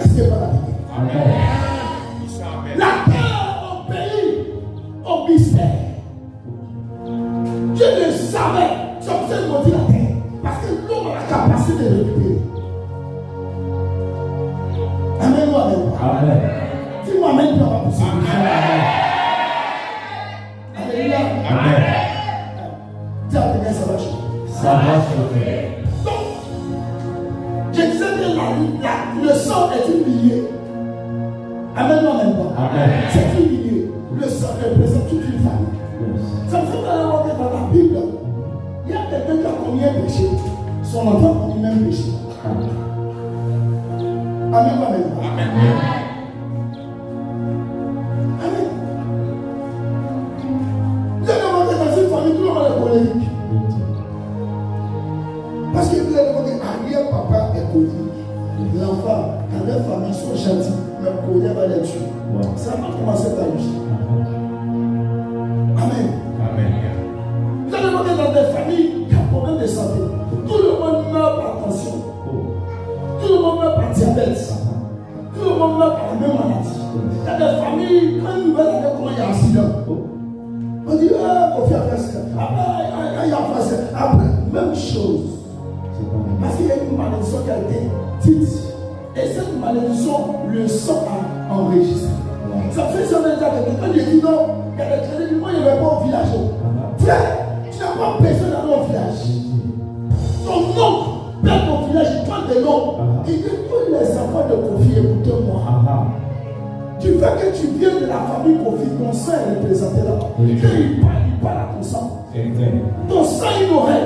Est-ce qu'elle va la payer? Amen. La terre obéit au mystère. Dieu ne savait. C'est pour ça qu'il m'a dit la terre. Parce que l'homme a la capacité de récupérer. Amen ou amen? Amen. Dis-moi amen, puis on va pousser. Alléluia. Amen. Dis à quelqu'un, ça va changer. Ça va changer. Donc, je disais que le sang est une lignée. Amen ou amen? Amen. C'est une lignée. Le sang représente toute une famille. Ça me fait voir que dans la Bible, il y a quelqu'un qui a commis un péché. Son enfant a commis le même péché. Amen ou amen? Amen. Amen. Vous avez remarqué dans une famille, tout le monde est colérique. Parce que vous avez remarqué, arrière-papa est colérique. L'enfant, quand les familles sont gentilles, mais colère va les tuer. Ça va commencer par lui. Amen. Amen. Vous avez remarqué dans des familles, il y a un problème de santé. Tout le monde meurt par tension. Tout le monde meurt par diabète. Tout le monde meurt par la même maladie. Il y a des familles, quand une nouvelle année, comment il y a un accident. On dit, Kofi a fait ça. Après, il y a fait ça. Après, même chose. Parce qu'il y a une malédiction qui a été dite. Et cette malédiction, le sang a enregistré. Ça fait ça déjà que quelqu'un dit non, il y a des crédits, moi je ne vais pas au village. Frère, tu n'as pas besoin d'aller au village. Ton oncle perd ton village, il prend des noms. Il dit tous les enfants de Kofi, écoutez-moi. Tu veux que tu viennes de la famille Kofi, ton sang est représenté là-bas. Quand il parle à ton sang. Ton sang ignoré.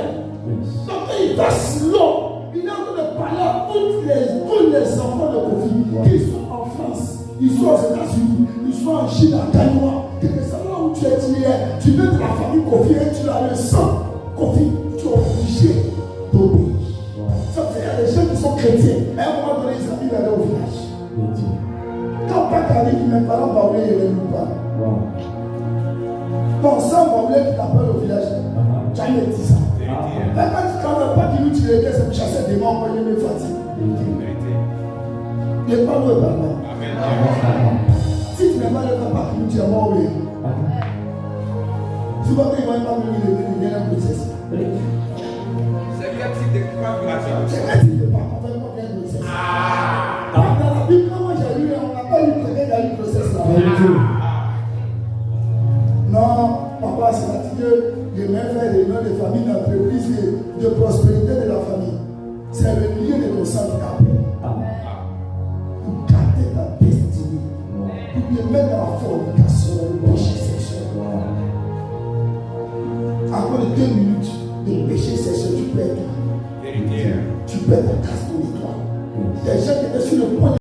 Donc quand il passe l'eau, il est en train de parler à tous les enfants de Kofi qui sont en France, ils sont aux États-Unis, ils sont en Chine, en Taïwan. Que c'est là où tu es, tu viens de la famille Kofi et tu as le sang Kofi, tu es obligé d'obéir. Ça veut dire qu'il y a des gens qui sont chrétiens. À un moment donné, ils arrivent à aller au village. Quand Pâques arrive, mes parents vont oublier les loups pas. Ton sang va oublier qui t'appelle au village. Jamais dit ça. Mais quand Pâques qui nous tire, c'est pour chasser des morts, pour les fatigues. Il n'est pas loin par là. Si tu n'es pas le papa qui nous tire, mort, oui. Souvent, quand ils vont pas venir, ils viennent à grossesse. C'est quel type de papa? C'est quel type de papa? On va pas faire une grossesse. Dans la Bible, quand moi j'ai lu, on n'a pas lu quelqu'un qui a eu une grossesse là. Non, papa, c'est-à-dire que les mêmes frères et les mêmes de famille, d'entreprise, de prospérité de la famille. C'est le lieu de ton sang qui t'appelle. Pour garder ta destinée. Pour te mettre dans la fornication, le péché sexuel. Encore 2 minutes de péché sexuel, tu perds tout. Tu perds ta casse ton étoile. Des gens qui étaient sur le point de